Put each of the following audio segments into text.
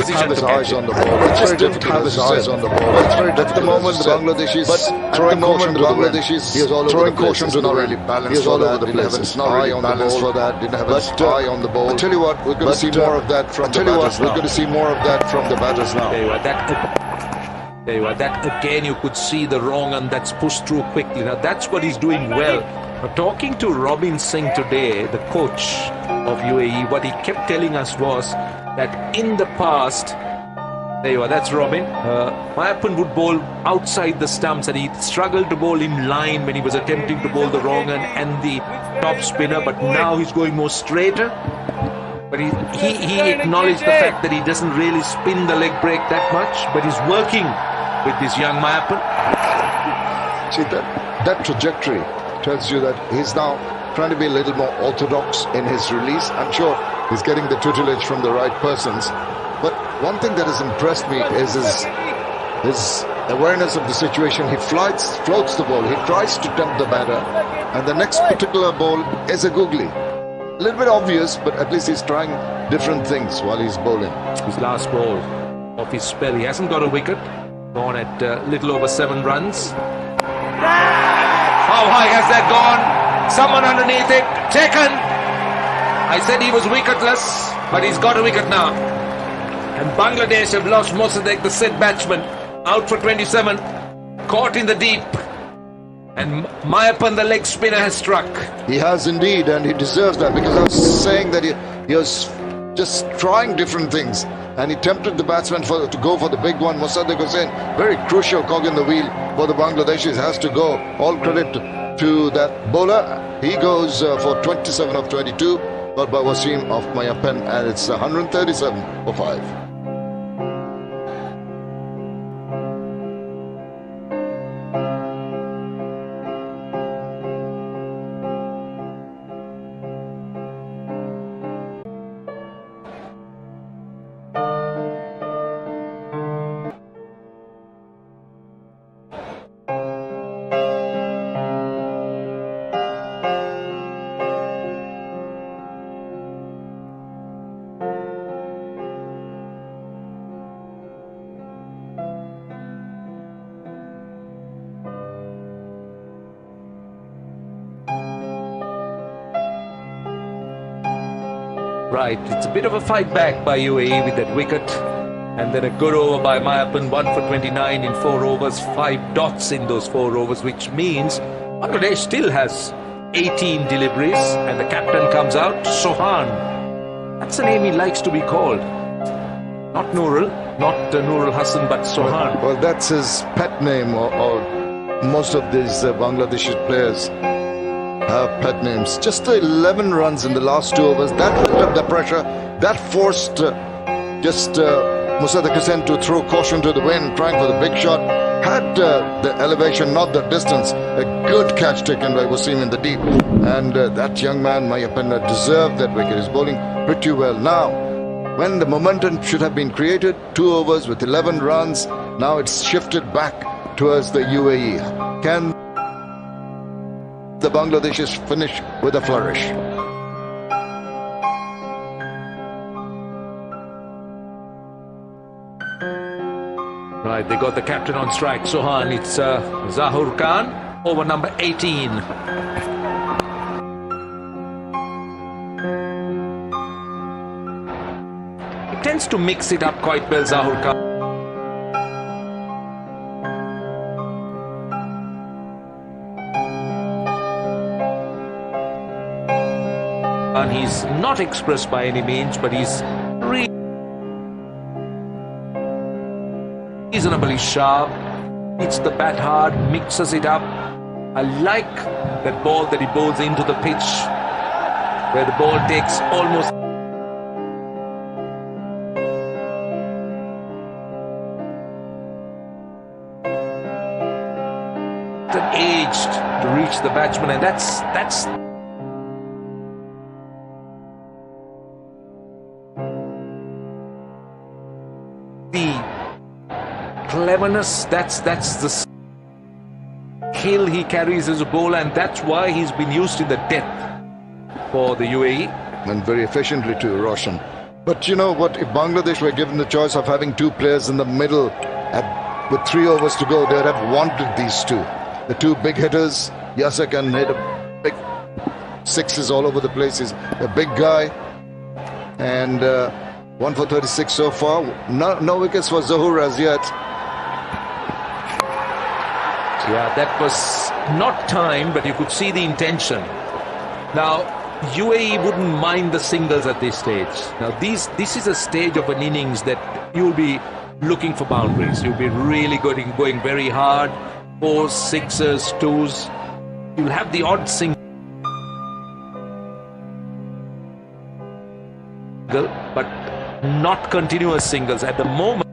position to catch it. On the ball. It's very difficult to have his eyes on the ball. It's very difficult. At the moment, the Bangladeshis throwing caution to the Bangladeshis. He is all over the place. It's not really balanced for that. Didn't have his eye on the ball for that. Didn't have his eye on the ball. I tell you what, we're going to see more of that from the batters now. We're going to see more of that from the batters now. There you are. That again, you could see the wrong and that's pushed through quickly. Now that's what he's doing well. Now, talking to Robin Singh today, the coach of UAE, what he kept telling us was that in the past, there you are, that's Robin. Mayappan would bowl outside the stumps and he struggled to bowl in line when he was attempting to bowl the wrong and the top spinner, but now he's going more straighter. But he acknowledged the fact that he doesn't really spin the leg break that much, but he's working with this young Mayappan. See, that trajectory tells you that he's now trying to be a little more orthodox in his release. I'm sure he's getting the tutelage from the right persons. But one thing that has impressed me is his awareness of the situation. He floats the ball, he tries to tempt the batter, and the next particular ball is a googly. A little bit obvious, but at least he's trying different things while he's bowling. His last ball of his spell, he hasn't got a wicket. Gone at little over 7 runs. How high has that gone? Someone underneath it. Taken. I said he was wicketless, but he's got a wicket now. And Bangladesh have lost Mosaddeq, the Sid batsman, out for 27. Caught in the deep. And Mayappan, the leg spinner, has struck. He has indeed, and he deserves that, because I was saying that he was just trying different things, and he tempted the batsman to go for the big one. Mosaddeq Hussain, very crucial cog in the wheel for the Bangladeshis, has to go. All credit to that bowler. He goes for 27 of 22, got by Wasim of Mayappan, and it's 137 for 5. Right, it's a bit of a fight back by UAE with that wicket. And then a good over by Mayappan, 1 for 29 in 4 overs, 5 dots in those 4 overs, which means Bangladesh still has 18 deliveries, and the captain comes out, Sohan. That's a name he likes to be called. Not Nurul, not Nurul Hassan, but Sohan. Well, that's his pet name, or most of these Bangladeshi players have pet names. Just 11 runs in the last 2 overs. That built up the pressure. That forced Mosaddeq Hussain to throw caution to the wind, trying for the big shot. Had the elevation, not the distance. A good catch taken by Wasim in the deep. And that young man, Mayappan, deserved that wicket. He's bowling pretty well. Now, when the momentum should have been created, 2 overs with 11 runs, now it's shifted back towards the UAE. Can the Bangladeshis finish with a flourish? Right, they got the captain on strike, Sohan. It's Zahur Khan, over number 18. He tends to mix it up quite well, Zahur Khan. And he's not expressed by any means, but he's reasonably sharp, hits the bat hard, mixes it up. I like that ball that he bowls into the pitch, where the ball takes almost an edge to reach the batsman, and that's the cleverness, that's the skill he carries as a bowler, and that's why he's been used in the death for the UAE. And very efficiently too, Roshan. But you know what? If Bangladesh were given the choice of having two players in the middle with 3 overs to go, they would have wanted these two. The two big hitters. Yasser can hit a big sixes all over the place. He's a big guy. And 1 for 36 so far. No wickets for Zohur as yet. Yeah, that was not time, but you could see the intention. Now, UAE wouldn't mind the singles at this stage. Now, this is a stage of an innings that you'll be looking for boundaries. You'll be really going very hard. 4s, 6s, 2s. You'll have the odd single, but not continuous singles at the moment.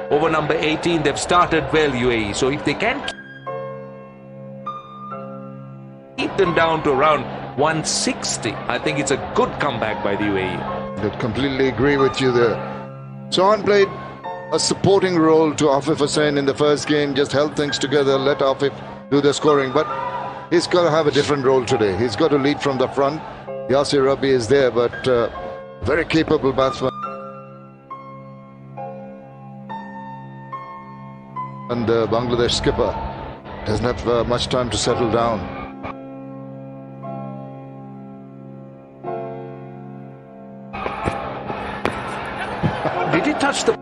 Over number 18, they've started well, UAE. So if they can keep them down to around 160, I think it's a good comeback by the UAE. I completely agree with you there. Sohan played a supporting role to Afif Hussain in the first game, just held things together, let Afif do the scoring. But he's got to have a different role today. He's got to lead from the front. Yasir Rabbi is there, but very capable batsman. And the Bangladesh skipper doesn't have much time to settle down. Did he touch the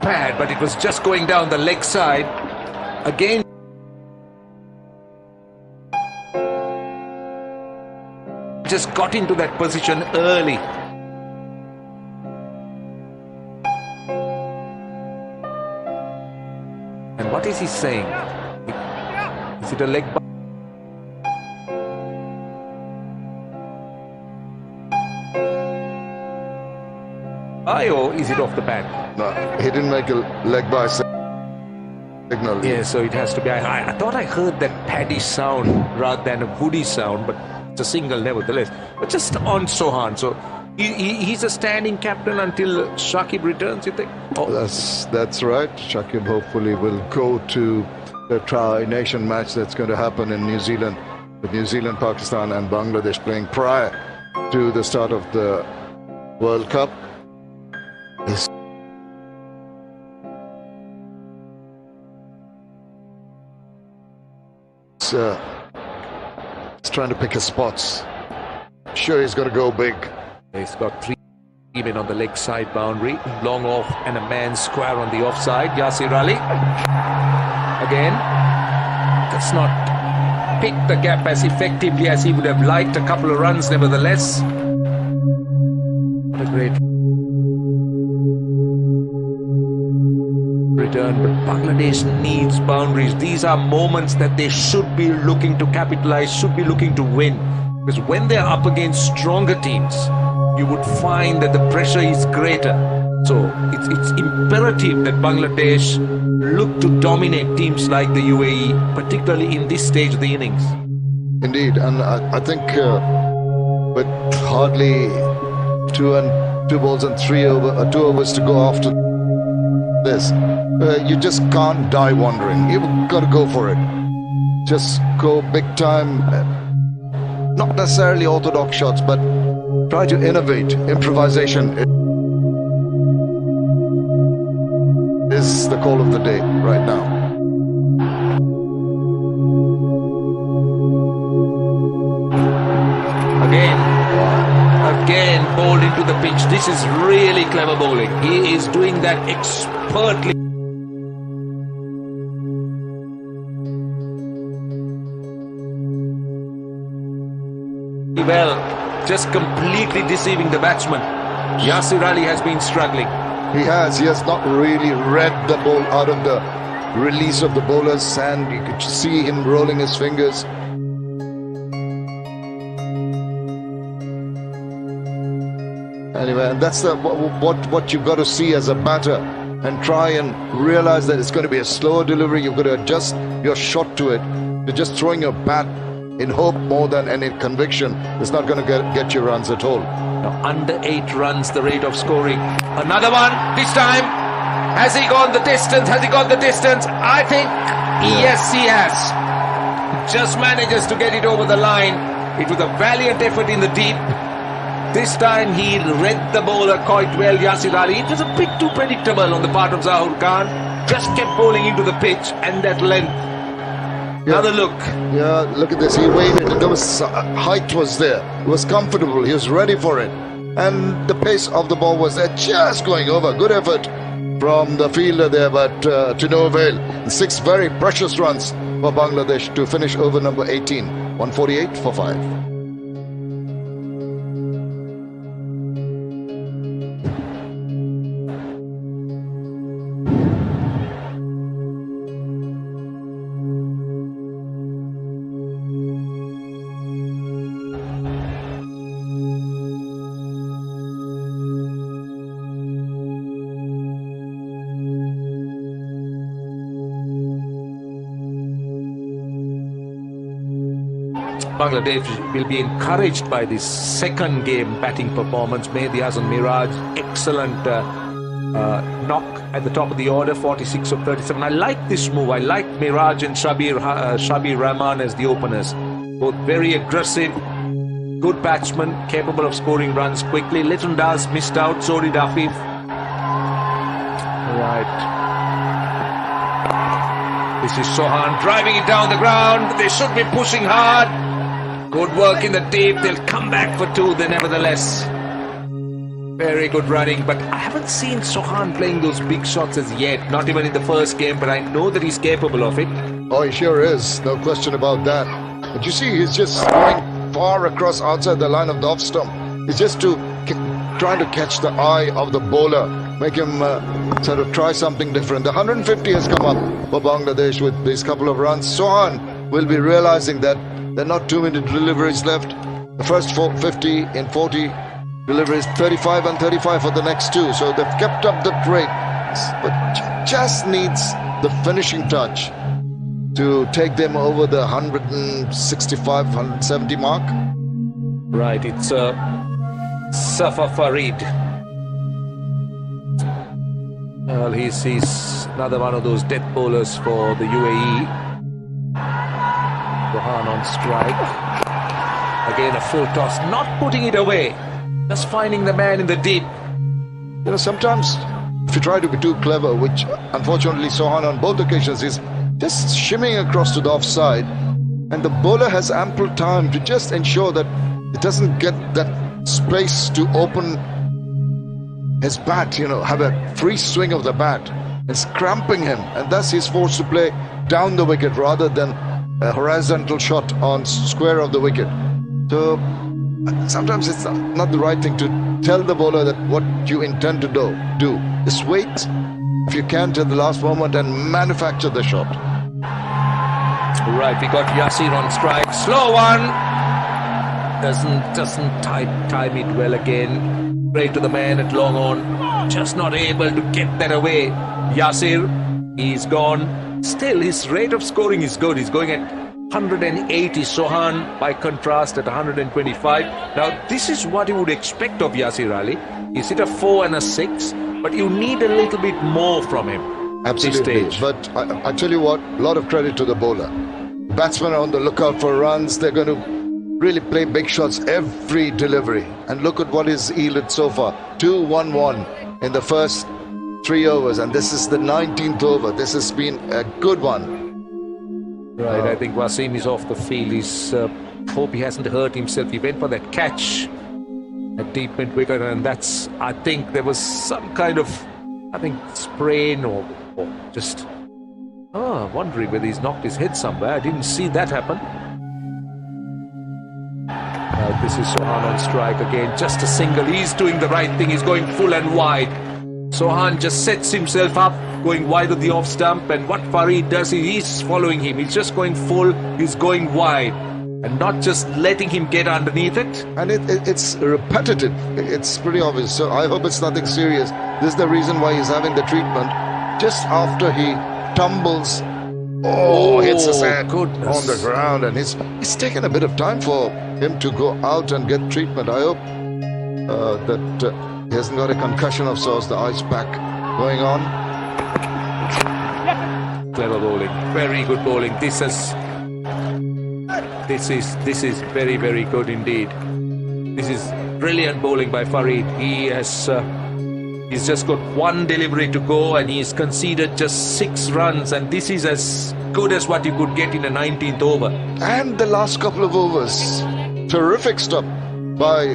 pad? But it was just going down the leg side. Again, just got into that position early. And what is he saying? Is it a leg? Or is it off the pad? No, he didn't make a leg by signal. Yeah, so it has to be. I thought I heard that paddy sound rather than a woody sound, but it's a single nevertheless. But just on Sohan, so he's a standing captain until Shakib returns, you think? Oh. That's right. Shakib hopefully will go to the tri-nation match that's going to happen in New Zealand, with New Zealand, Pakistan and Bangladesh playing prior to the start of the World Cup. He's trying to pick his spots. Sure, he's going to go big. He's got 3 men on the leg side boundary, long off and a man square on the offside. Yasir Ali again does not pick the gap as effectively as he would have liked. A couple of runs nevertheless. What a great return, but Bangladesh needs boundaries. These are moments that they should be looking to capitalize, should be looking to win, because when they're up against stronger teams, you would find that the pressure is greater. So it's imperative that Bangladesh look to dominate teams like the UAE, particularly in this stage of the innings. Indeed, and I think with hardly 2 balls and 2 overs to go after this, you just can't die wandering. You've got to go for it. Just go big time. Not necessarily orthodox shots, but try to innovate. Improvisation is the call of the day right now. Again bowled into the pitch. This is really clever bowling. He is doing that expertly. Well, just completely deceiving the batsman. Yasir Ali has been struggling. He has not really read the ball out of the release of the bowlers, and you could see him rolling his fingers. Anyway, and that's what you've got to see as a batter, and try and realize that it's going to be a slower delivery. You've got to adjust your shot to it. You're just throwing your bat in hope more than any conviction. It's not going to get you runs at all. Now, under 8 runs, the rate of scoring. Another one, this time. Has he gone the distance? Has he gone the distance? I think, yes, he has. just manages to get it over the line. It was a valiant effort in the deep. This time he read the bowler quite well, Yasir Ali. It was a bit too predictable on the part of Zahoor Khan. Just kept bowling into the pitch and that length. Yeah. Another look. Yeah, look at this. He waited. There was height was there. It was comfortable. He was ready for it. And the pace of the ball was there, just going over. Good effort from the fielder there, but to no avail. 6 very precious runs for Bangladesh to finish over number 18. 148 for 5. Bangladesh will be encouraged by this second game batting performance. Mehdi Hasan Miraj, excellent knock at the top of the order, 46 of 37. I like this move. I like Miraj and Shabir Rahman as the openers. Both very aggressive, good batsmen, capable of scoring runs quickly. Litton Das missed out, so did Afif. Right. This is Sohan driving it down the ground. They should be pushing hard. Good work in the deep. They'll come back for 2 then nevertheless. Very good running, but I haven't seen Sohan playing those big shots as yet. Not even in the first game, but I know that he's capable of it. Oh, he sure is. No question about that. But you see, he's just going far across outside the line of the off stump. He's just trying to catch the eye of the bowler, make him sort of try something different. The 150 has come up for Bangladesh with these couple of runs. Sohan will be realizing that there are not too many deliveries left. The first 50 in 40 deliveries, 35 and 35 for the next 2. So they've kept up the rate, but just needs the finishing touch to take them over the 165, 170 mark. Right, it's Safa Farid. Well, he's another one of those death bowlers for the UAE. Rohan on strike. Again a full toss, not putting it away, just finding the man in the deep. You know, sometimes if you try to be too clever, which unfortunately Sohan on both occasions is just shimmying across to the offside, and the bowler has ample time to just ensure that it doesn't get that space to open his bat, you know, have a free swing of the bat. It's cramping him, and thus he's forced to play down the wicket rather than a horizontal shot on square of the wicket. So sometimes it's not the right thing to tell the bowler that what you intend to do. Just wait if you can till the last moment and manufacture the shot. Right, we got Yasir on strike. Slow one. Doesn't time it well again. Straight to the man at long on. Just not able to get that away. Yasir, he's gone. Still, his rate of scoring is good. He's going at 180. Sohan, by contrast, at 125. Now, this is what you would expect of Yasir Ali. He's hit a 4 and a 6, but you need a little bit more from him. Absolutely. This stage. But I tell you what, a lot of credit to the bowler. Batsmen are on the lookout for runs. They're going to really play big shots every delivery. And look at what is yielded so far. 2-1-1 in the first 3 overs, and this is the 19th over. This has been a good one. Right, I think Wasim is off the field. He's hope he hasn't hurt himself. He went for that catch at deep mid wicket, and that's, I think there was some kind of, sprain or just wondering whether he's knocked his head somewhere. I didn't see that happen. This is Sohan on strike again, just a single. He's doing the right thing. He's going full and wide. Sohan just sets himself up, going wide of the off stump, and what Farid does is he's following him. He's just going full, he's going wide, and not just letting him get underneath it. And it's repetitive. It's pretty obvious. So I hope it's nothing serious. This is the reason why he's having the treatment. Just after he tumbles, hits his head on the ground, and it's taken a bit of time for him to go out and get treatment. I hope that he hasn't got a concussion of sorts, the ice pack going on. Clever bowling, very good bowling. This has This is very, very good indeed. This is brilliant bowling by Farid. He's just got one delivery to go and he's conceded just 6 runs, and this is as good as what you could get in a 19th over. And the last couple of overs, terrific stuff by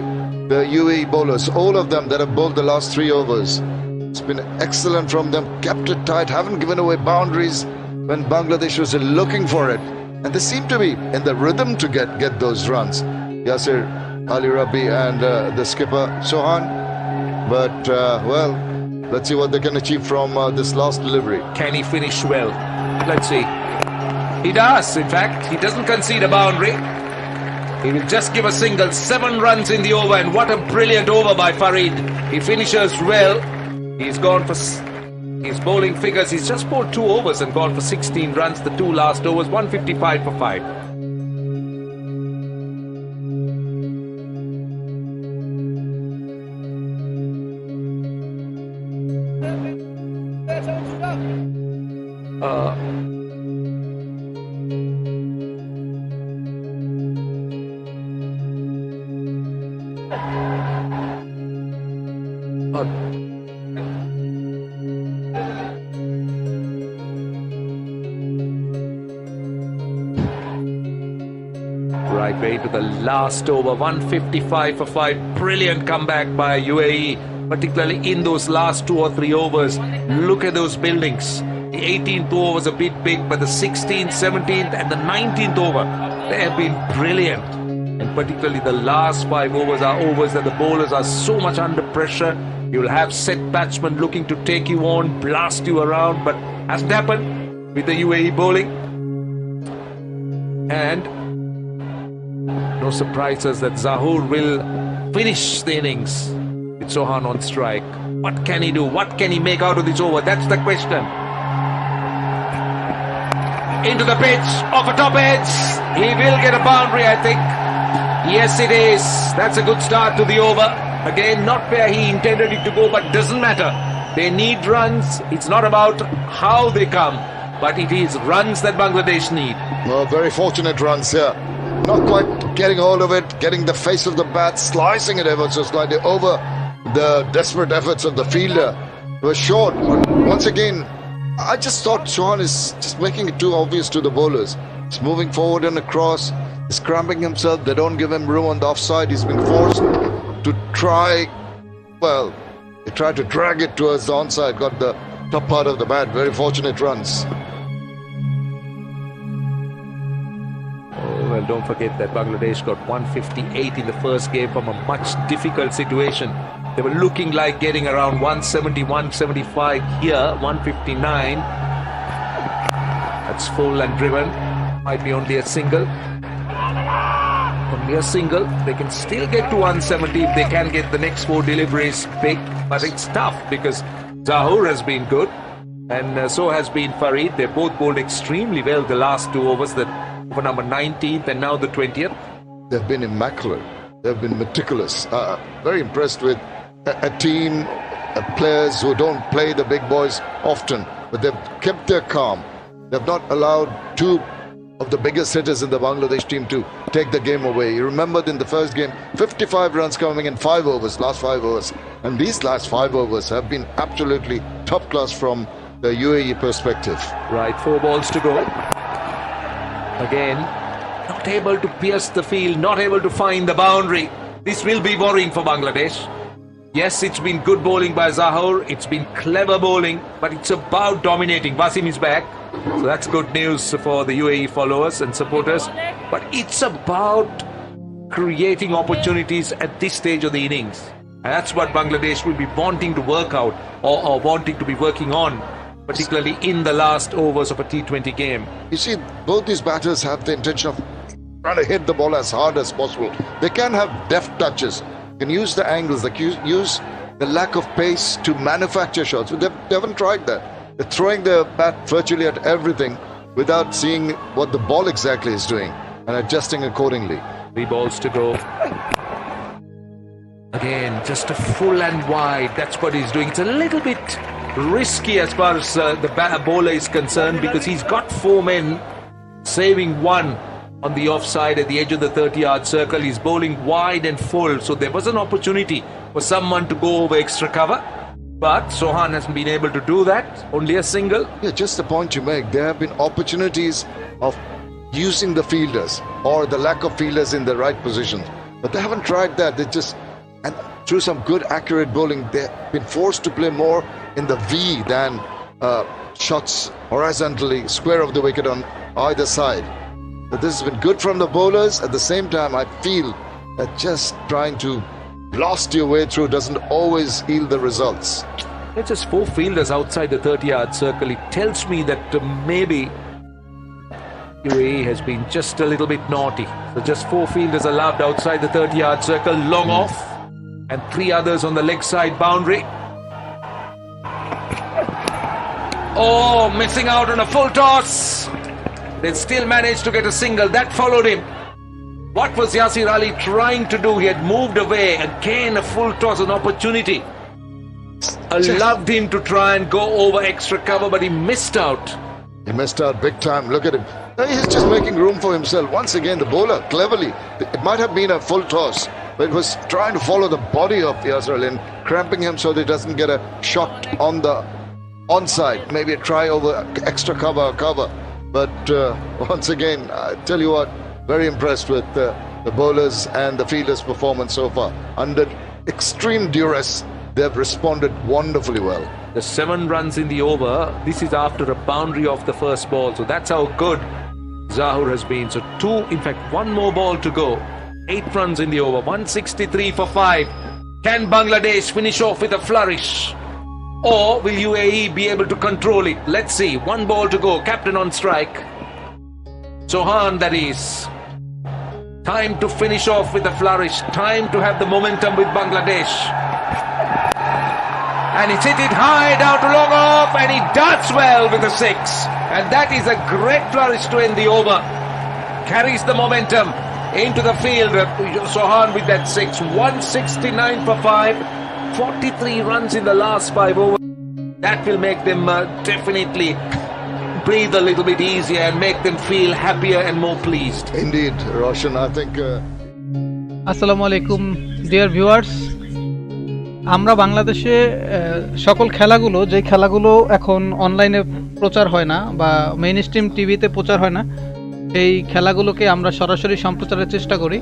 the UAE bowlers, all of them that have bowled the last 3 overs. It's been excellent from them, kept it tight, haven't given away boundaries when Bangladesh was looking for it. And they seem to be in the rhythm to get those runs. Yasir Ali Rabbi and the skipper Sohan. But, well, let's see what they can achieve from this last delivery. Can he finish well? Let's see. He does, in fact. He doesn't concede a boundary. He will just give a single. 7 runs in the over, and what a brilliant over by Farid. He finishes well. He's gone for his bowling figures. He's just bowled 2 overs and gone for 16 runs. The 2 last overs, 155 for 5. Right way to the last over, 155 for 5. Brilliant comeback by UAE, particularly in those last 2 or 3 overs. Look at those buildings. The 18th over was a bit big, but the 16th, 17th and the 19th over, they have been brilliant. And particularly the last 5 overs are overs that the bowlers are so much under pressure. You'll have set batsmen looking to take you on, blast you around, but hasn't happened with the UAE bowling. And no surprises that Zahoor will finish the innings with Sohan on strike. What can he do? What can he make out of this over? That's the question. Into the pitch, off a top edge. He will get a boundary, I think. Yes, it is. That's a good start to the over. Again, not where he intended it to go, but doesn't matter. They need runs. It's not about how they come, but it is runs that Bangladesh need. Well, very fortunate runs here. Not quite getting hold of it, getting the face of the bat, slicing it ever so slightly over the desperate efforts of the fielder. It was short, but once again, I just thought Sohan is just making it too obvious to the bowlers. He's moving forward and across, he's cramping himself, they don't give him room on the offside, he's being forced to try, well, he tried to drag it towards the onside, got the top part of the bat. Very fortunate runs. Well, don't forget that Bangladesh got 158 in the first game from a much difficult situation. They were looking like getting around 170, 175 here, 159. That's full and driven. Might be only a single. Only a single. They can still get to 170 if they can get the next 4 deliveries big. But it's tough because Zahoor has been good and so has been Farid. They both bowled extremely well the last 2 overs. For number 19th and now the 20th. They've been immaculate. They've been meticulous. Very impressed with a team of players who don't play the big boys often, but they've kept their calm. They've not allowed 2 of the biggest hitters in the Bangladesh team to take the game away. You remembered in the first game, 55 runs coming in 5 overs, last 5 overs. And these last 5 overs have been absolutely top class from the UAE perspective. Right, 4 balls to go. Again, not able to pierce the field, not able to find the boundary. This will be worrying for Bangladesh. Yes, it's been good bowling by Zahoor, it's been clever bowling, but it's about dominating. Wasim is back, so that's good news for the UAE followers and supporters. But it's about creating opportunities at this stage of the innings. And that's what Bangladesh will be wanting to work out or wanting to be working on, particularly in the last overs of a T20 game. You see, both these batters have the intention of trying to hit the ball as hard as possible. They can have deft touches, they can use the angles, they can use the lack of pace to manufacture shots. They haven't tried that. They're throwing the bat virtually at everything without seeing what the ball exactly is doing and adjusting accordingly. 3 balls to go. Again, just a full and wide. That's what he's doing. It's a little bit risky as far as the bowler is concerned because he's got 4 men saving 1. on the offside at the edge of the 30-yard circle. He's bowling wide and full, so there was an opportunity for someone to go over extra cover. But Sohan hasn't been able to do that. Only a single. Yeah, just the point you make. There have been opportunities of using the fielders or the lack of fielders in the right position, but they haven't tried that. They just, and through some good accurate bowling, they've been forced to play more in the V than shots horizontally, square of the wicket on either side. But this has been good from the bowlers. At the same time, I feel that just trying to blast your way through doesn't always yield the results. It's just 4 fielders outside the 30-yard circle. It tells me that maybe UAE has been just a little bit naughty. So just 4 fielders allowed outside the 30-yard circle, long off, and 3 others on the leg side boundary. Oh, missing out on a full toss. They still managed to get a single. That followed him. What was Yasir Ali trying to do? He had moved away. Again, a full toss, an opportunity. I loved him to try and go over extra cover, but he missed out. He missed out big time. Look at him. He's just making room for himself. Once again, the bowler, cleverly. It might have been a full toss, but it was trying to follow the body of Yasir Ali and cramping him so that he doesn't get a shot on the onside. Maybe a try over extra cover. But once again, I tell you what, very impressed with the bowlers and the fielders' performance so far. Under extreme duress, they've responded wonderfully well. The 7 runs in the over. This is after a boundary off the first ball. So that's how good Zahur has been. So 2, in fact, 1 more ball to go. 8 runs in the over. 163 for 5. Can Bangladesh finish off with a flourish? Or will UAE be able to control it? Let's see. 1 ball to go. Captain on strike. Sohan, that is. Time to finish off with a flourish. Time to have the momentum with Bangladesh. And he's hit it high down to long off, and he darts well with a 6. And that is a great flourish to end the over. Carries the momentum into the field. Sohan with that 6. 169 for 5. 43 runs in the last 5 overs. That will make them definitely breathe a little bit easier and make them feel happier and more pleased. Indeed, Roshan, I think... Assalamu alaikum, dear viewers. আমরা বাংলাদেশে সকল খেলাগুলো যে খেলাগুলো এখন অনলাইনে প্রচার হয় না বা মেইন স্ট্রিম টিভিতে প্রচার হয় না সেই খেলাগুলোকে আমরা সরাসরি সম্প্রচারের চেষ্টা করি।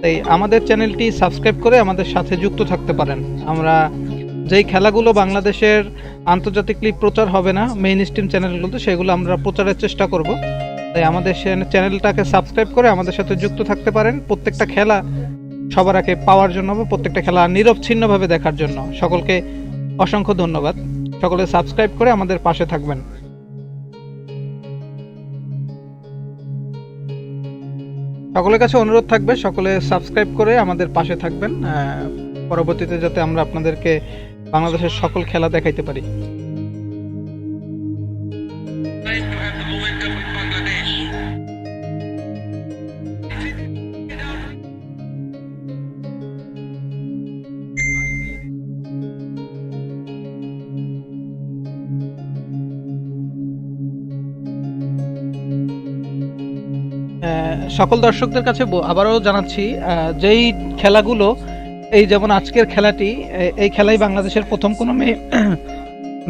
তাই আমাদের চ্যানেলটি সাবস্ক্রাইব করে আমাদের সাথে যুক্ত থাকতে পারেন। আমরা যেই খেলাগুলো বাংলাদেশের আন্তর্জাতিক লিগ প্রচার হবে না মেইন স্ট্রিম চ্যানেলগুলোতে, সেগুলো আমরা প্রচারের চেষ্টা করব। তাই আমাদের চ্যানেলটাকে সাবস্ক্রাইব করে আমাদের সাথে যুক্ত থাকতে পারেন প্রত্যেকটা খেলা সবার আগে পাওয়ার জন্য বা প্রত্যেকটা খেলা নিরবচ্ছিন্নভাবে দেখার জন্য। সকলকে অসংখ্য ধন্যবাদ। সকলে সাবস্ক্রাইব করে আমাদের পাশে থাকবেন। সকলের কাছে অনুরোধ থাকবে সকলে সাবস্ক্রাইব করে আমাদের পাশে থাকবেন, পরবর্তীতে যাতে আমরা আপনাদেরকে বাংলাদেশের সকল খেলা দেখাইতে পারি। সকল দর্শকদের কাছে আবারও জানাচ্ছি, যেই খেলাগুলো এই যেমন আজকের খেলাটি, এই খেলাই বাংলাদেশের প্রথম কোনো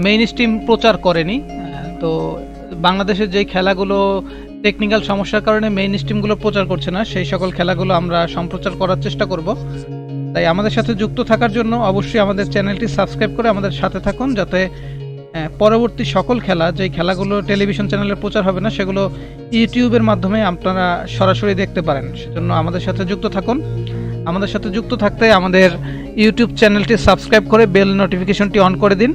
মেইন স্ট্রিম প্রচার করেনি। তো বাংলাদেশের যেই খেলাগুলো টেকনিক্যাল সমস্যার কারণে মেইন স্ট্রিমগুলো প্রচার করছে না, সেই সকল খেলাগুলো আমরা সম্প্রচার করার চেষ্টা করব। তাই আমাদের সাথে যুক্ত থাকার জন্য অবশ্যই আমাদের চ্যানেলটি সাবস্ক্রাইব করে আমাদের সাথে থাকুন, যাতে পরবর্তী সকল খেলা যেই খেলাগুলো টেলিভিশন চ্যানেলে প্রচার হবে না সেগুলো ইউটিউবের মাধ্যমে আপনারা সরাসরি দেখতে পারেন। সেজন্য আমাদের সাথে যুক্ত থাকুন। আমাদের সাথে যুক্ত থাকতে আমাদের ইউটিউব চ্যানেলটি সাবস্ক্রাইব করে বেল নোটিফিকেশনটি অন করে দিন।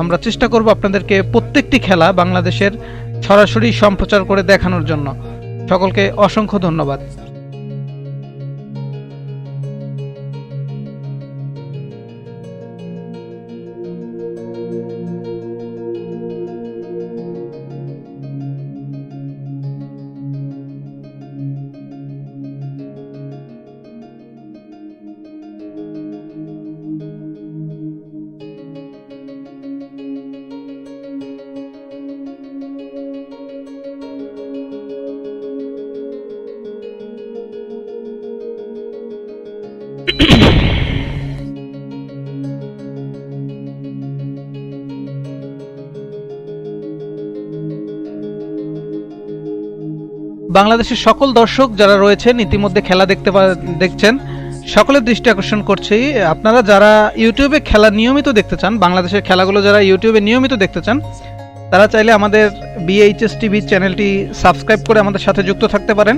আমরা চেষ্টা করব আপনাদেরকে প্রত্যেকটি খেলা বাংলাদেশের সরাসরি সম্প্রচার করে দেখানোর জন্য। সকলকে অসংখ্য ধন্যবাদ। বাংলাদেশের সকল দর্শক যারা রয়েছেন ইতিমধ্যে খেলা দেখছেন সকলের দৃষ্টি আকর্ষণ করছি, আপনারা যারা ইউটিউবে খেলা নিয়মিত দেখতে চান, বাংলাদেশের খেলাগুলো যারা ইউটিউবে নিয়মিত দেখতে চান, তারা চাইলে আমাদের বিএইচএস টিভি চ্যানেলটি সাবস্ক্রাইব করে আমাদের সাথে যুক্ত থাকতে পারেন।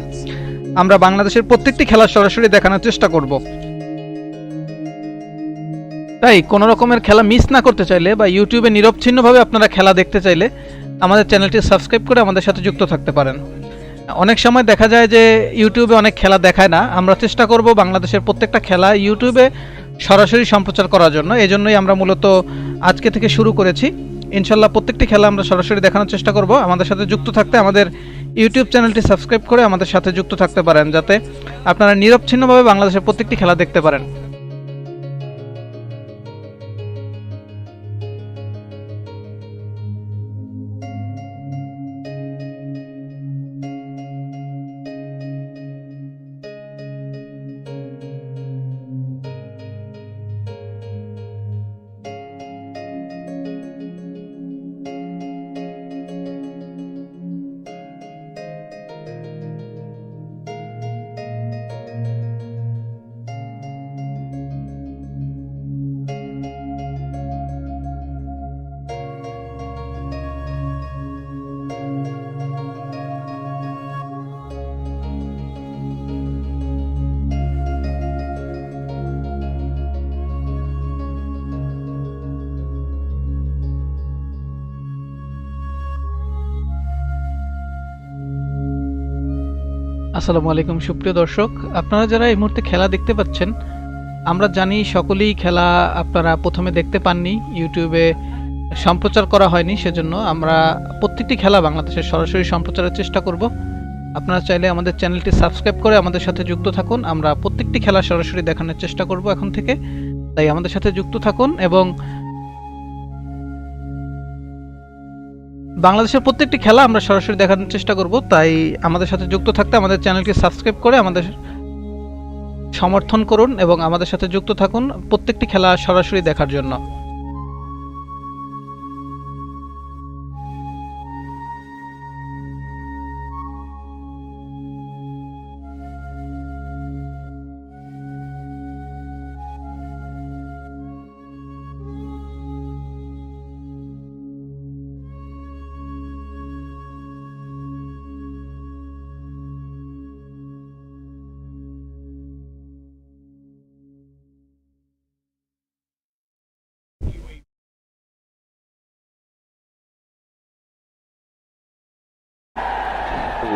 আমরা বাংলাদেশের প্রত্যেকটি খেলা সরাসরি দেখানোর চেষ্টা করব। তাই কোনো রকমের খেলা মিস না করতে চাইলে বা ইউটিউবে নিরবচ্ছিন্নভাবে আপনারা খেলা দেখতে চাইলে আমাদের চ্যানেলটি সাবস্ক্রাইব করে আমাদের সাথে যুক্ত থাকতে পারেন। অনেক সময় দেখা যায় যে ইউটিউবে অনেক খেলা দেখায় না, আমরা চেষ্টা করব বাংলাদেশের প্রত্যেকটা খেলা ইউটিউবে সরাসরি সম্প্রচার করার জন্য। এই জন্যই আমরা মূলত আজকে থেকে শুরু করেছি। ইনশাল্লাহ প্রত্যেকটি খেলা আমরা সরাসরি দেখানোর চেষ্টা করব। আমাদের সাথে যুক্ত থাকতে আমাদের ইউটিউব চ্যানেলটি সাবস্ক্রাইব করে আমাদের সাথে যুক্ত থাকতে পারেন, যাতে আপনারা নিরবচ্ছিন্নভাবে বাংলাদেশের প্রত্যেকটি খেলা দেখতে পারেন। আসসালামু আলাইকুম সুপ্রিয় দর্শক, আপনারা যারা এই মুহূর্তে খেলা দেখতে পাচ্ছেন, আমরা জানি সকলেই খেলা আপনারা প্রথমে দেখতে পাননি, ইউটিউবে সম্প্রচার করা হয়নি, সেজন্য আমরা প্রত্যেকটি খেলা বাংলাদেশের সরাসরি সম্প্রচারের চেষ্টা করব। আপনারা চাইলে আমাদের চ্যানেলটি সাবস্ক্রাইব করে আমাদের সাথে যুক্ত থাকুন। আমরা প্রত্যেকটি খেলা সরাসরি দেখানোর চেষ্টা করব এখন থেকে, তাই আমাদের সাথে যুক্ত থাকুন। এবং বাংলাদেশের প্রত্যেকটি খেলা আমরা সরাসরি দেখানোর চেষ্টা করব, তাই আমাদের সাথে যুক্ত থাকতে আমাদের চ্যানেলটি সাবস্ক্রাইব করে আমাদের সমর্থন করুন এবং আমাদের সাথে যুক্ত থাকুন প্রত্যেকটি খেলা সরাসরি দেখার জন্য।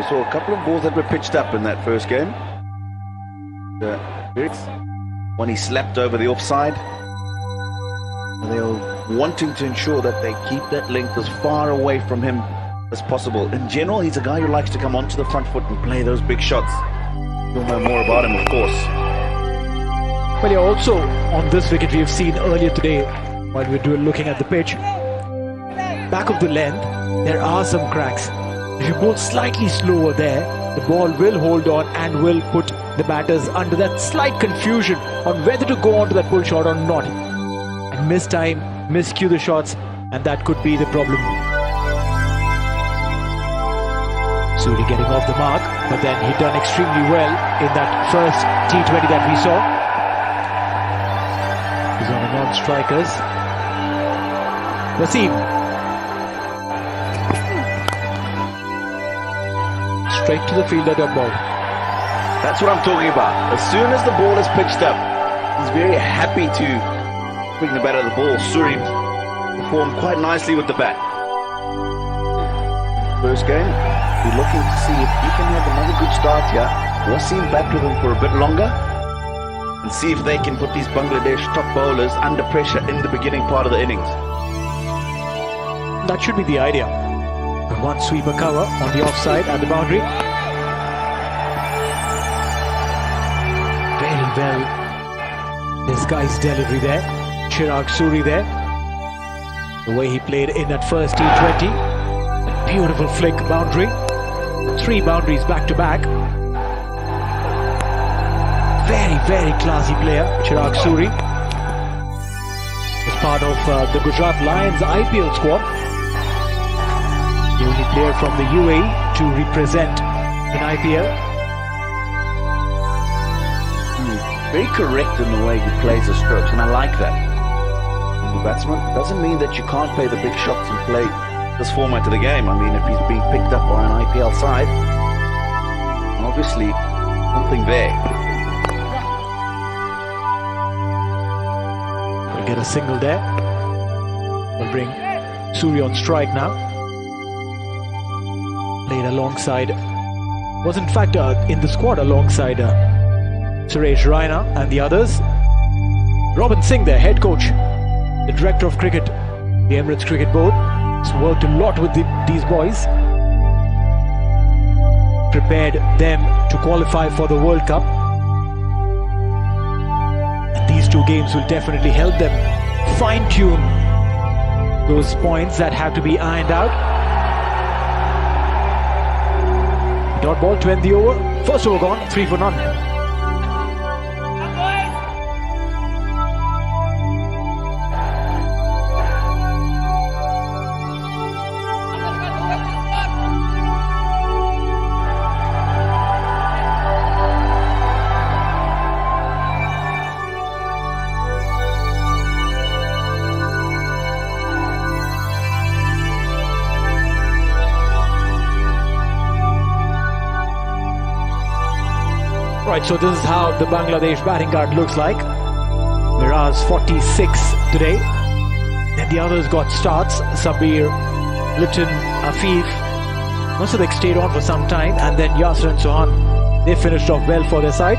We saw a couple of balls that were pitched up in that first game. When he slapped over the offside, they were wanting to ensure that they keep that length as far away from him as possible. In general, he's a guy who likes to come onto the front foot and play those big shots. You'll know more about him, of course. Well, yeah, also on this wicket we have seen earlier today, while we were looking at the pitch, back of the length, there are some cracks. If you bowl slightly slower there, the ball will hold on and will put the batters under that slight confusion on whether to go on to that pull shot or not. And miss time, miscue the shots, and that could be the problem. Suri getting off the mark, but then he done extremely well in that first T20 that we saw. He's on a non-strikers. Wasim. Straight to the fielder, dot ball. That's what I'm talking about. As soon as the ball is pitched up, he's very happy to bring the bat of the ball. Suri performed quite nicely with the bat. First game, we're looking to see if he can have another good start here. Wasim back with him for a bit longer and see if they can put these Bangladesh top bowlers under pressure in the beginning part of the innings. That should be the idea. One sweeper cover on the offside at the boundary. Very well disguised delivery there. Chirag Suri there. The way he played in that first T20. Beautiful flick boundary. 3 boundaries back to back. Very, very classy player, Chirag Suri. As part of the Gujarat Lions IPL squad. The only player from the UAE to represent in IPL. Very correct in the way he plays his strokes, and I like that. The batsman doesn't mean that you can't play the big shots and play this format of the game. I mean, if he's being picked up by an IPL side, obviously something there. We'll get a single there. We'll bring Suri on strike now. Played alongside, was in fact in the squad alongside Suresh Raina and the others. Robin Singh, their head coach, the director of cricket, the Emirates Cricket Board, has worked a lot with these boys. Prepared them to qualify for the World Cup. And these two games will definitely help them fine-tune those points that have to be ironed out. Dot ball to end the over. First over gone, 3 for none. Right, so this is how the Bangladesh batting card looks like. Miraz 46 today. Then the others got starts. Sabir, Litton, Afif. Most of them stayed on for some time. And then Yasser and Sohan, they finished off well for their side.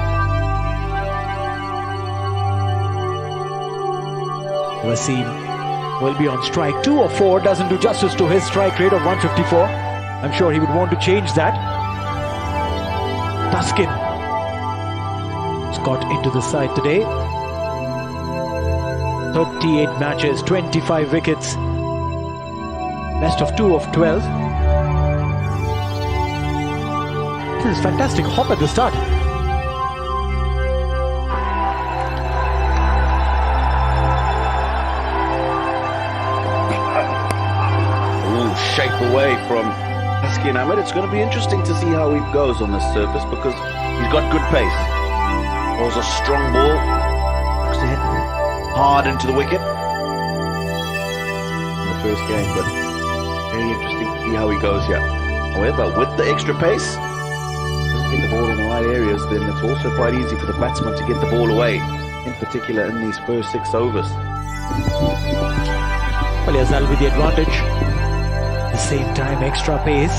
Wasim will be on strike. 2 or 4 doesn't do justice to his strike rate of 154. I'm sure he would want to change that. Tuskin got into the side today. 38 matches, 25 wickets, best of 2 of 12. This is fantastic hop at the start. Ooh, shape away from Tuskin Ahmed. It's going to be interesting to see how he goes on this surface because he's got good pace. It was a strong ball, hard into the wicket in the first game, but very interesting to see how he goes here. However, with the extra pace, get the ball in the right areas, then it's also quite easy for the batsman to get the ball away, in particular in these first 6 overs. Well, Yazal with the advantage. At the same time, extra pace.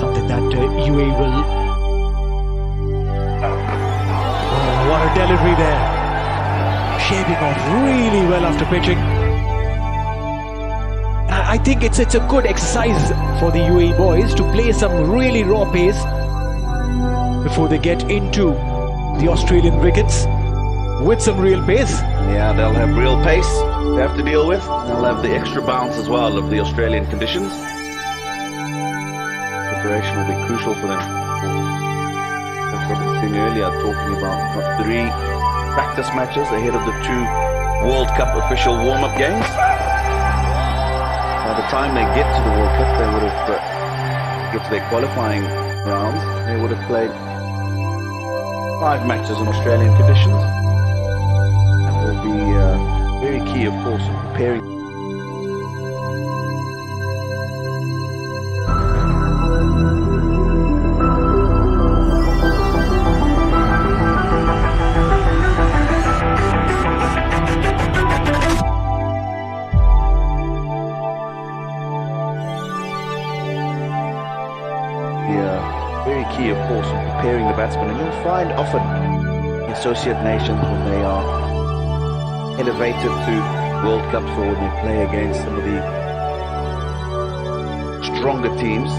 Something that UAE will. What a delivery there. Shaping off really well after pitching. I think it's a good exercise for the UAE boys to play some really raw pace before they get into the Australian wickets with some real pace. Yeah, they'll have real pace they have to deal with. They'll have the extra bounce as well of the Australian conditions. Preparation will be crucial for them. Earlier talking about 3 practice matches ahead of the 2 World Cup official warm-up games. By the time they get to the World Cup, they would have get to their qualifying rounds. They would have played 5 matches in Australian conditions. That will be very key, of course, in preparing. Very key, of course, in preparing the batsman, and you'll find often in associate nations when they are elevated to World Cups or when they play against some of the stronger teams,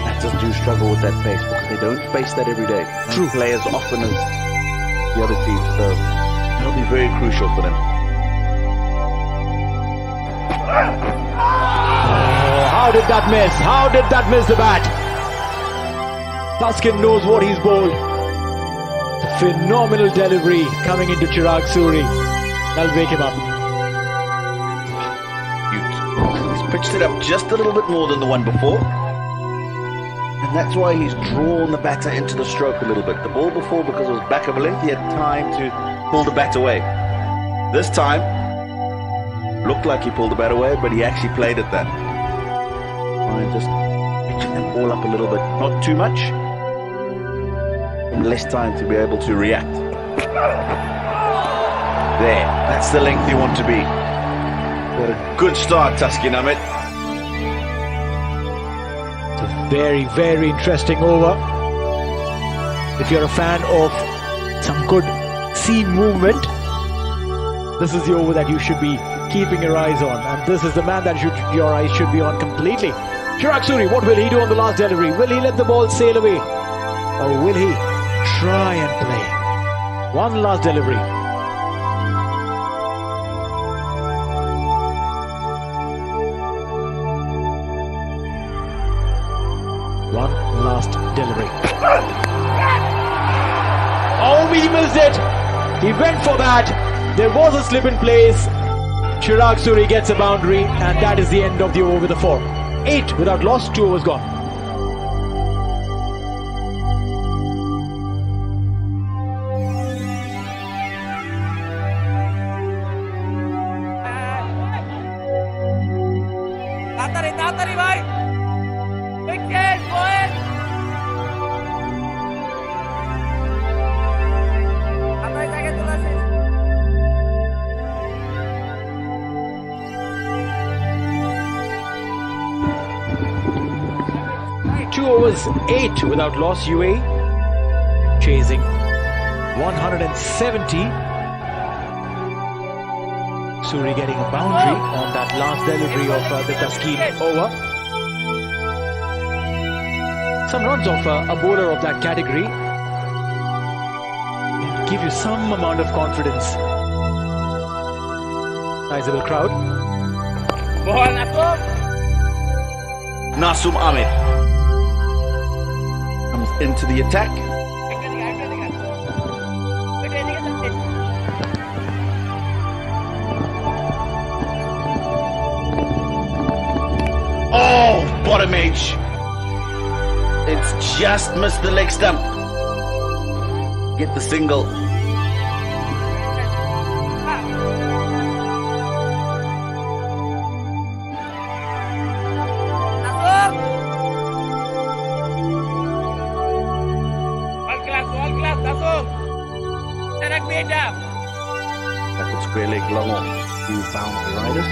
batters do struggle with that pace because they don't face that every day. True. Play as often as the other teams, so it'll be very crucial for them. How did that miss? How did that miss the bat? Tuskin knows what he's bowled. Phenomenal delivery coming into Chirag Suri. That'll wake him up. These pitched it up just a little bit more than the one before. And that's why he's drawn the batter into the stroke a little bit. The ball before, because it was back of a length, he had time to pull the bat away. This time, looked like he pulled the bat away, but he actually played it that. And just pitching that ball up a little bit. Not too much. And less time to be able to react. There, that's the length you want to be. What a good start, Taskin Ahmed. It's a very, very interesting over. If you're a fan of some good seam movement, this is the over that you should be keeping your eyes on. And this is the man that your eyes should be on completely. Chirag Suri, what will he do on the last delivery? Will he let the ball sail away? Or will he try and play? One last delivery. One last delivery. Oh, he missed it. He went for that. There was a slip in place. Chirag Suri gets a boundary, and that is the end of the over with a 4. 8 without loss, 2 overs gone. তাড়াতাড়ি ভাই wicket বল আপনার জায়গায় চলে আসেন 2 overs, 8 without loss. UAE chasing 170. Suri getting a boundary on that last delivery of the Taskin over. Some runs of a bowler of that category give you some amount of confidence. Sizable crowd. Ball Nasum Nasum Ahmed comes into the attack. Oh, bottom edge. It's just missed the leg stump. Get the single. All class, Nasum Tarak beda. That was square leg long on. Who found the riders?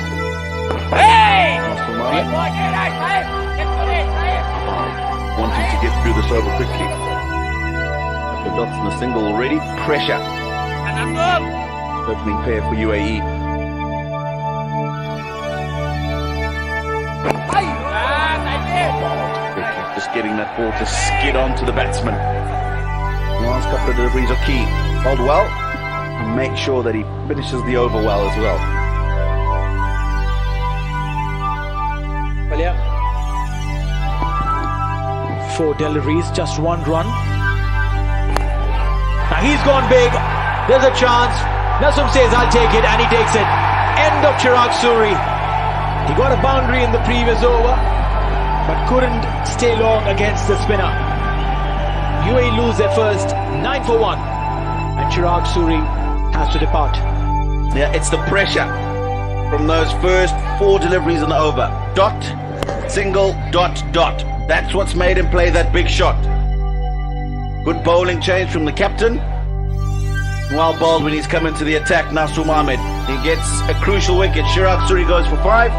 Hey! Nasum Ahmed Hey! wanting to get through this over quickly. The dots in the single already. Pressure. Nasum Opening pair for UAE. Just getting that ball to skid onto the batsman. Last couple of deliveries are key. Hold well and make sure that he finishes the over well as well. Well, yeah. 4 deliveries, just 1 run. Now he's gone big. There's a chance. Nasum says, I'll take it, and he takes it. End of Chirag Suri. He got a boundary in the previous over, but couldn't stay long against the spinner. UAE lose their first 9 for 1, and Chirag Suri has to depart. Yeah, it's the pressure from those first 4 deliveries in the over. Dot, single, dot, dot. That's what's made him play that big shot. Good bowling change from the captain. Well bowled when he's come into the attack, Nasum Ahmed. He gets a crucial wicket. Chirag Suri goes for 5.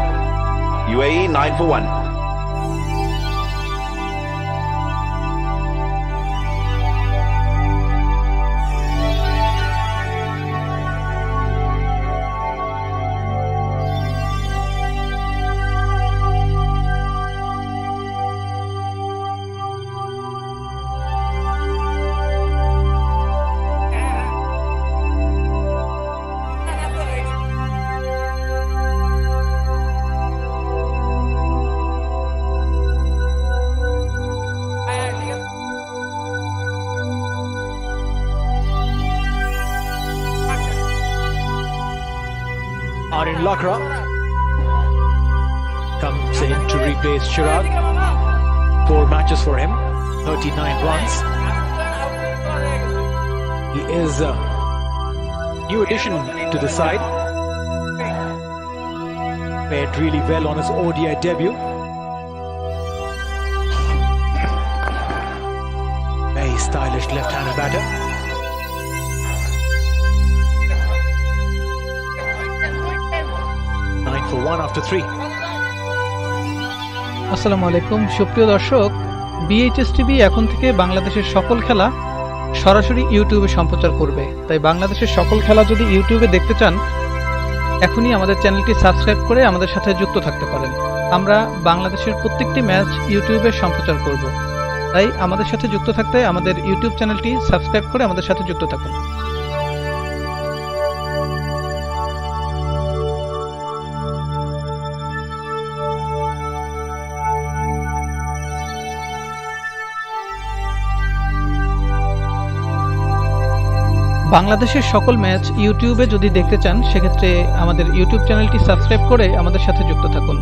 UAE 9 for 1. Are in Lakra. comes in to replace Chirag. 4 matches for him, 39 runs. He is a new addition to the side. Fared really well on his ODI debut. Very stylish left-handed batter. Nine for 1 after 3. আসসালামু আলাইকুম সুপ্রিয় দর্শক, BHS TV এখন থেকে বাংলাদেশের সকল খেলা সরাসরি ইউটিউবে সম্প্রচার করবে। তাই বাংলাদেশের সকল খেলা যদি ইউটিউবে দেখতে চান, এখনই আমাদের চ্যানেলটি সাবস্ক্রাইব করে আমাদের সাথে যুক্ত থাকতে পারেন। আমরা বাংলাদেশের প্রত্যেকটি ম্যাচ ইউটিউবে সম্প্রচার করব। তাই আমাদের সাথে যুক্ত থাকতে আমাদের ইউটিউব চ্যানেলটি সাবস্ক্রাইব করে আমাদের সাথে যুক্ত থাকুন। বাংলাদেশের সকল ম্যাচ ইউটিউবে যদি দেখতে চান, সেক্ষেত্রে আমাদের ইউটিউব চ্যানেলটি সাবস্ক্রাইব করে আমাদের সাথে যুক্ত থাকুন।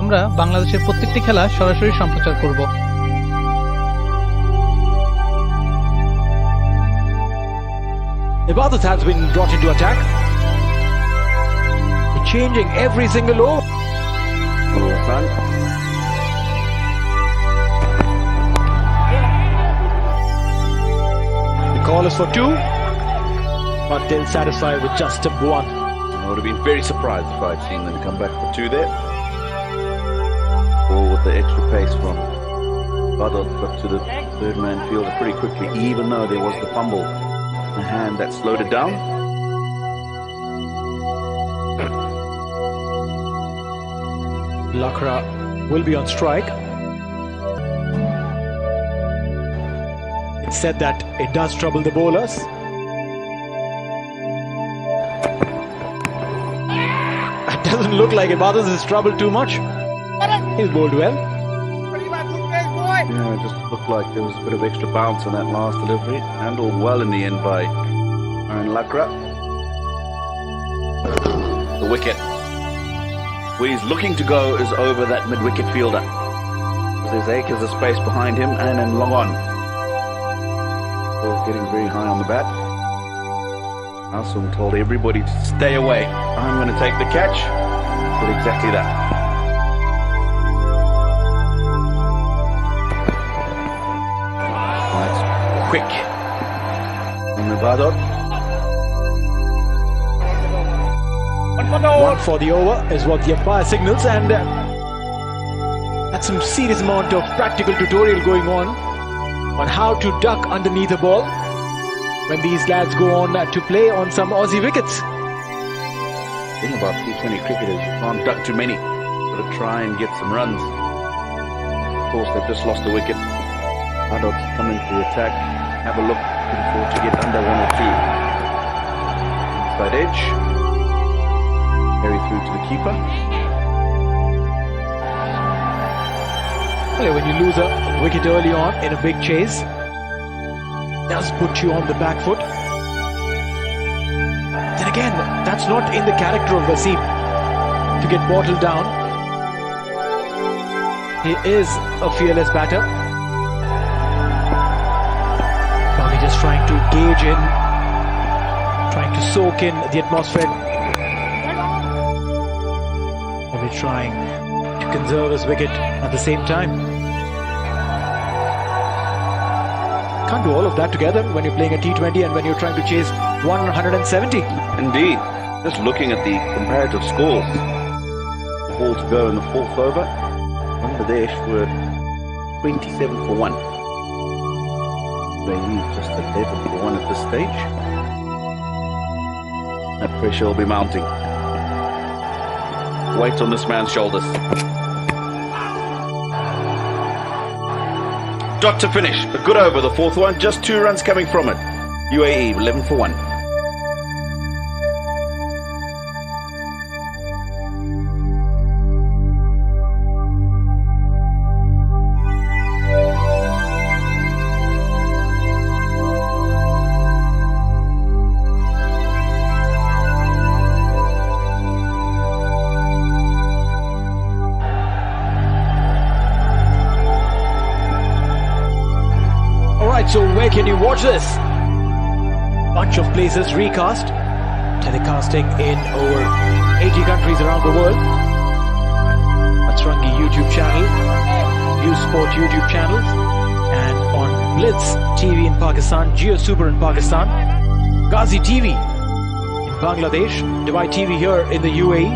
আমরা বাংলাদেশের প্রত্যেকটি খেলা সরাসরি সম্প্রচার করব। Ibadat has been brought into attack. Changing every single over. The call is for 2. But they'll satisfy with just a 1. I would have been very surprised if I'd seen them come back for 2 there. Or with the extra pace from Badot got to the third man fielder pretty quickly, even though there was the fumble, the hand that slowed it down. Lakra will be on strike. It's said that it does trouble the bowlers. Doesn't look like Ibadat is troubled too much. He's bowled well. Yeah, it just looked like there was a bit of extra bounce on that last delivery. Handled well in the end by Aaron Lakra. The wicket. Where he's looking to go is over that mid-wicket fielder. There's acres of space behind him and then long on. So getting very high on the bat. Asum told everybody to stay away. I'm going to take the catch. Did exactly that. That's quick. From Ibadat. 1 for the over is what the umpire signals, and that's some serious amount of practical tutorial going on how to duck underneath a ball when these lads go on to play on some Aussie wickets. The thing about T20 cricket is you can't duck too many. Got to try and get some runs. Of course, they've just lost a wicket. Adot's coming to the attack. Have a look. Looking forward to get under 1 or 2. Inside edge. Carry through to the keeper. Well, when you lose a wicket early on in a big chase, does put you on the back foot. Then again, that's not in the character of Wasim to get bottled down. He is a fearless batter. Probably just trying to gauge in, trying to soak in the atmosphere. Probably trying to conserve his wicket at the same time. Can't do all of that together when you're playing a T20 and when you're trying to chase 170. Indeed. Just looking at the comparative scores. All to go in the 4th over. Bangaldesh were 27 for 1. UAE just 11 for 1 at this stage. That pressure will be mounting. Weight on this man's shoulders. Dot to finish. A good over, the 4th one. Just 2 runs coming from it. UAE 11 for 1. Dubai, can you watch this? Bunch of places recast, telecasting in over 80 countries around the world. Matrangi YouTube channel, News Sport YouTube channels, and on Blitz TV in Pakistan, Jio Super in Pakistan, Ghazi TV in Bangladesh, Dubai TV here in the UAE.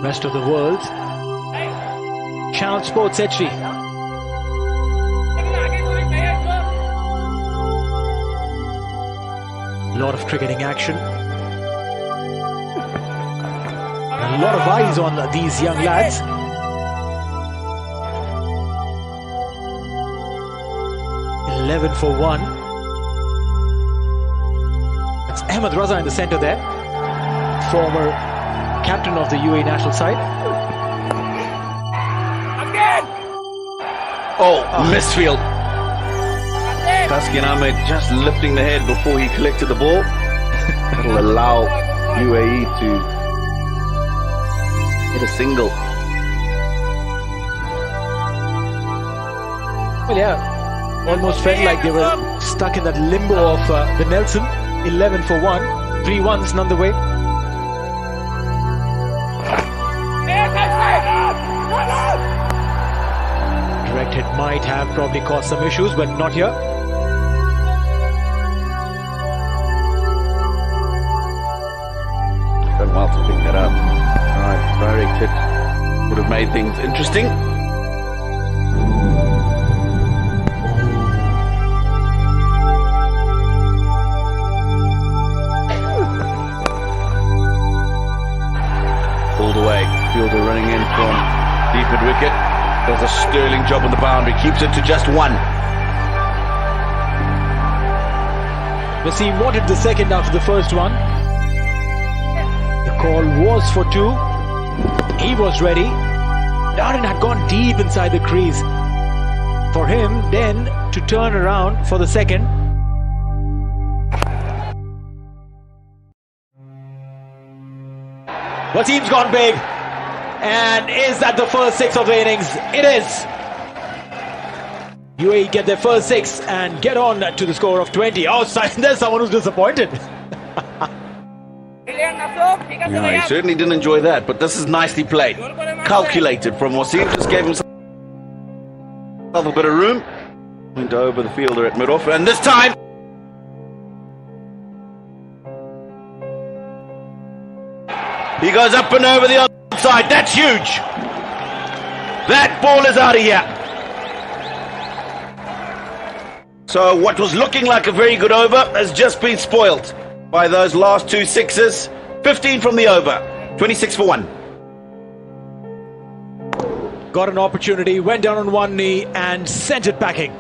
Rest of the world, Channel Sports HD. A lot of cricketing action. A lot of eyes on these young lads. "11 for 1. It's Ahmed Raza in the centre there. Former captain of the UAE national side. Again! Oh, misfield. Taskin Ahmed just lifting the head before he collected the ball. That'll allow UAE to hit a single. Well, yeah, almost felt like they were stuck in that limbo of the Nelson. 11 for 1. 3 ones none the way. Direct hit might have probably caused some issues, but not here. Done well to pick that up. Right, direct hit would have made things interesting. Pulled away. Fielder running in from deep mid wicket. Does a sterling job on the boundary. Keeps it to just 1. Wasim wanted the second after the first one. The call was for 2. He was ready. Darren had gone deep inside the crease. For him then to turn around for the second. Wasim's gone big. And is that the first 6 of the innings? It is. UAE get their first 6 and get on to the score of 20. Oh, there's someone who's disappointed. Yeah, he certainly didn't enjoy that, but this is nicely played. Calculated from Wasim. Just gave himself a bit of room. Went over the fielder at mid-off, and this time he goes up and over the other side. That's huge. That ball is out of here. So what was looking like a very good over has just been spoilt by those last 2 sixes. 15 from the over. 26 for 1. Got an opportunity, went down on one knee and sent it packing.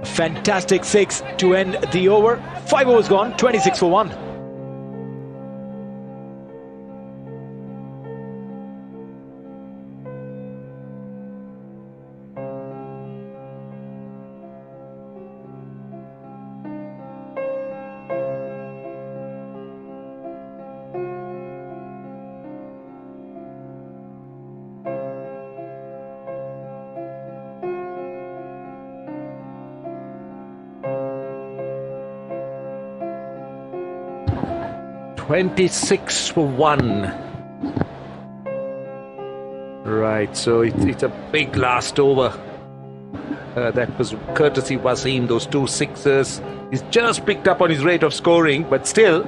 A fantastic 6 to end the over. 5 overs gone, 26 for 1. "26 for 1. Right, so it's a big last over. That was courtesy Wasim, those 2 sixes. He's just picked up on his rate of scoring, but still,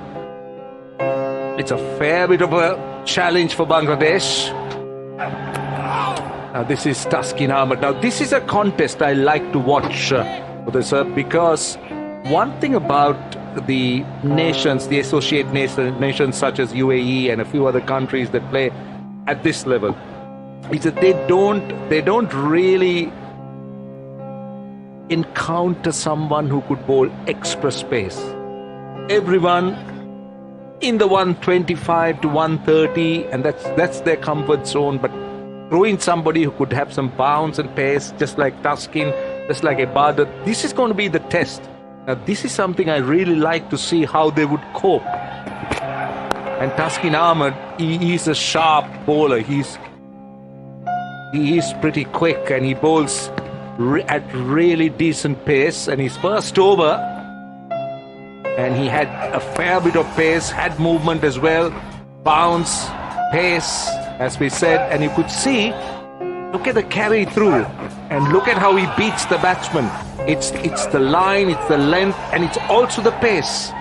it's a fair bit of a challenge for Bangladesh. Now this is Taskin Ahmed. Now this is a contest I like to watch for this, because one thing about the nations, the associate nations such as UAE and a few other countries that play at this level, is that they don't really encounter someone who could bowl express pace. Everyone in the 125 to 130, and that's their comfort zone. But throwing somebody who could have some bounce and pace, just like Taskin, just like Ibadat, this is going to be the test. Now, this is something I really like to see how they would cope. And Taskin Ahmed, he is a sharp bowler. He is pretty quick, and he bowls at really decent pace, and his first over, and he had a fair bit of pace, had movement as well, bounce, pace, as we said, and you could see, look at the carry through, and look at how he beats the batsman. It's the line, it's the length, and it's also the pace.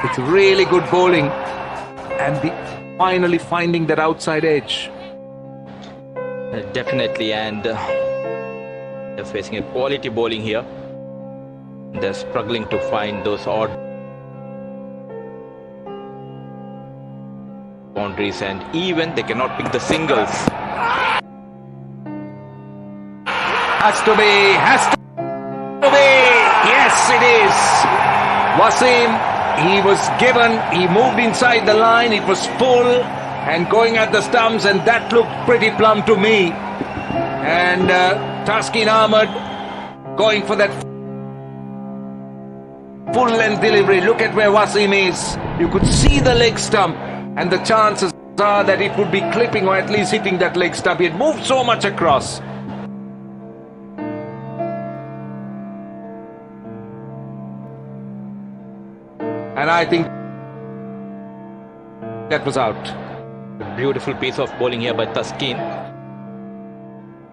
It's really good bowling, and finally finding that outside edge. Definitely, and they're facing a quality bowling here. They're struggling to find those odd boundaries, and even they cannot pick the singles. Has to be. Yes, it is. Wasim, he was given, he moved inside the line, it was full and going at the stumps, and that looked pretty plumb to me. And Taskin Ahmed going for that full length delivery. Look at where Wasim is. You could see the leg stump, and the chances are that it would be clipping or at least hitting that leg stump. He had moved so much across. And I think that was out. A beautiful piece of bowling here by Taskin.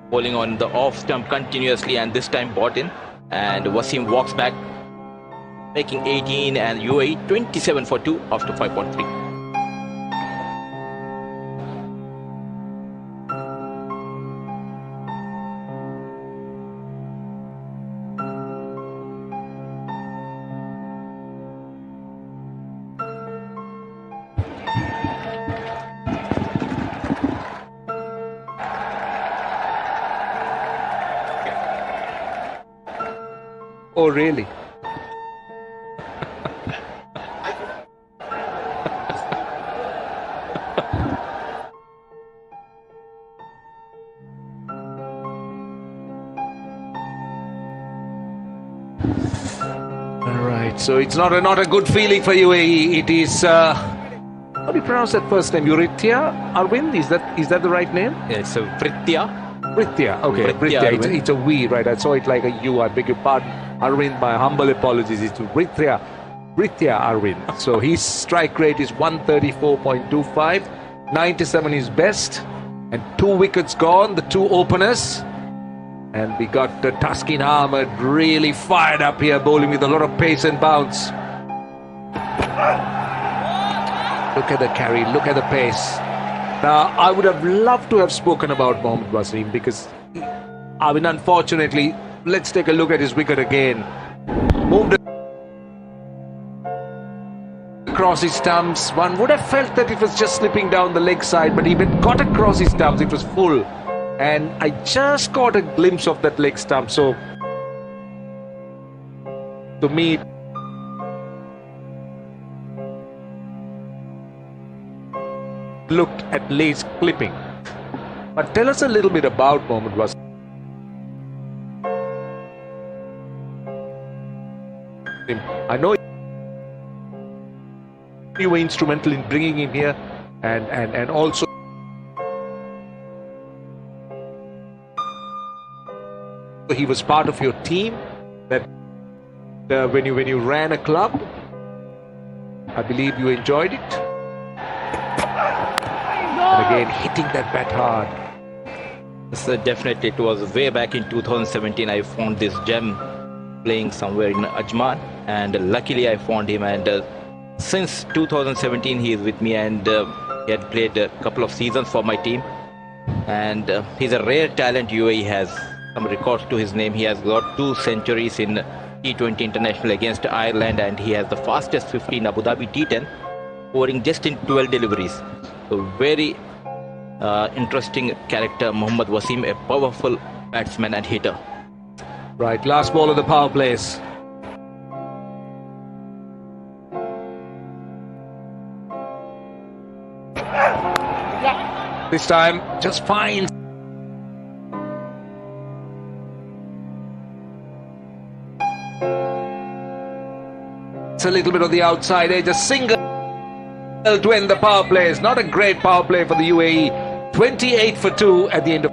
Bowling on the off stump continuously, and this time bought in. And Wasim walks back, making 18, and UAE 27 for 2 after 5.3. Oh, really? Alright, so it's not a good feeling for UAE. It is, how do you pronounce that first name? Eurythia Arvind? Is that the right name? It's a Prithya. Prithya, okay. Prithya. It's a V, right? I saw it like a U. I beg your pardon. Arvind, my humble apologies. It's Prithya Arvind. So his strike rate is 134.25. 97 is best. And 2 wickets gone, the 2 openers. And we got Taskin Ahmed really fired up here, bowling with a lot of pace and bounce. Look at the carry, look at the pace. Now, I would have loved to have spoken about Mohammad Wasim because, I mean, unfortunately, let's take a look at his wicket again. Moved across his stumps. One would have felt that it was just slipping down the leg side, but even got across his stumps, it was full. And I just got a glimpse of that leg stump. So, to me, looked at least clipping. But tell us a little bit about Mohammad Wasim. I know you were instrumental in bringing him here, and also he was part of your team that when you ran a club. I believe you enjoyed it. And again, hitting that bat hard. So definitely, it was way back in 2017 I found this gem playing somewhere in Ajman, and luckily I found him, and since 2017 he is with me, and he had played a couple of seasons for my team, and he's a rare talent. UAE has some records to his name. He has got 2 centuries in T20 International against Ireland, and he has the fastest 50 in Abu Dhabi T10, scoring just in 12 deliveries. So very interesting character, Mohammad Wasim, a powerful batsman and hitter. Right, last ball of the power plays. This time, just fine. It's a little bit on the outside edge, a single to end the power plays. Not a great power play for the UAE. 28 for 2 at the end of